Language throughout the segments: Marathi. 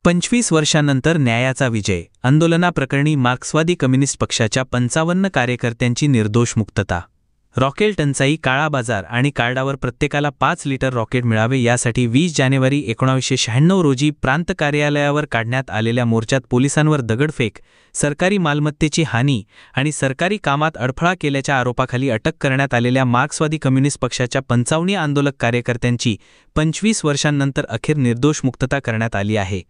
25 वर्षांनंतर न्यायाचा विजय. आंदोलनाप्रकरणी मार्क्सवादी कम्युनिस्ट पक्षाच्या 55 कार्यकर्त्यांची निर्दोष मुक्तता. रॉकेल टंचाई, काळा बाजार आणि कार्डावर प्रत्येकाला 5 लिटर रॉकेट मिळावे यासाठी 20 जानेवारी 1996 रोजी प्रांत कार्यालयावर काढण्यात आलेल्या मोर्चात पोलिसांवर दगडफेक, सरकारी मालमत्तेची हानी आणि सरकारी कामात अडथळा केल्याच्या आरोपाखाली अटक करण्यात आलेल्या मार्क्सवादी कम्युनिस्ट पक्षाच्या 55 आंदोलक कार्यकर्त्यांची 25 वर्षांनंतर अखेर निर्दोष मुक्तता करण्यात आली आहे.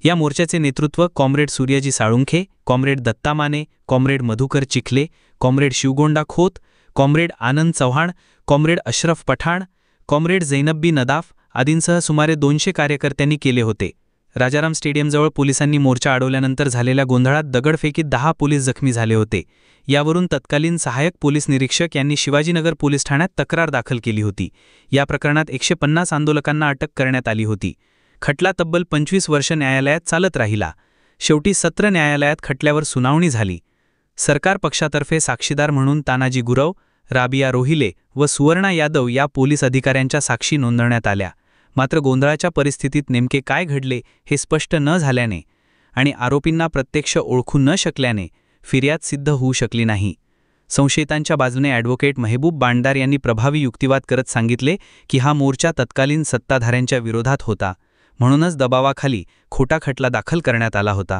या मोर्चाचे नेतृत्व comrade Suryaji Salunkhe, comrade Datta Mane, comrade Madhukar Chikhale, comrade Shivgonda Khot, comrade Anand Chavan, comrade Ashraf Pathan, comrade Zainabbi Nadaf आदींसह सुमारे 200 कार्यकर्त्यांनी केले होते. राजाराम स्टेडियमजवळ पोलिसांनी मोर्चा अडवल्यानंतर झालेल्या गोंधळात दगडफेकीत 10 पोलीस जखमी झाले होते. यावरून तत्कालीन सहाय्यक पोलीस निरीक्षक यांनी शिवाजीनगर पोलीस ठाण्यात तक्रार दाखल केली होती. या प्रकरणात 150 आंदोलकांना अटक करण्यात आली होती. खटला तब्बल 25 वर्ष न्यायालयात चालत राहिला. शेवटी सत्र न्यायालयात खटल्यावर सुनावणी झाली. सरकार पक्षातर्फे साक्षीदार म्हणून तानाजी गुरव, राबिया रोहिले व सुवर्णा यादव या पोलीस अधिकाऱ्यांच्या साक्षी नोंदवण्यात आल्या. मात्र गोंधळाच्या परिस्थितीत नेमके काय घडले हे स्पष्ट न झाल्याने आणि आरोपींना प्रत्यक्ष ओळखू न शकल्याने फिर्याद सिद्ध होऊ शकली नाही. संशयितांच्या बाजूने ॲडव्होकेट मेहबूब बांडदार यांनी प्रभावी युक्तिवाद करत सांगितले की हा मोर्चा तत्कालीन सत्ताधाऱ्यांच्या विरोधात होता, म्हणूनच दबावाखाली खोटा खटला दाखल करण्यात आला होता.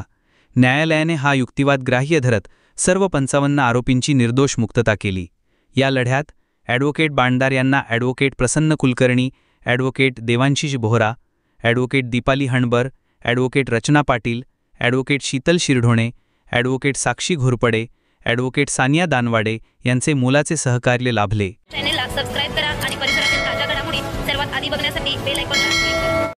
न्यायालयाने हा युक्तिवाद ग्राह्य धरत सर्व 55 आरोपींची निर्दोष मुक्तता केली. या लढ्यात ॲडव्होकेट बांडदार यांना advocate Prasanna Kulkarni, advocate Devanshish Bohra, advocate Deepali Hanbar, advocate Rachana Patil, advocate Sheetal Shirdhone, advocate Sakshi Ghorpade, advocate Saniya Danwade यांचे मोलाचे सहकार्य लाभले. चॅनेलला सबस्क्राइब करा आणि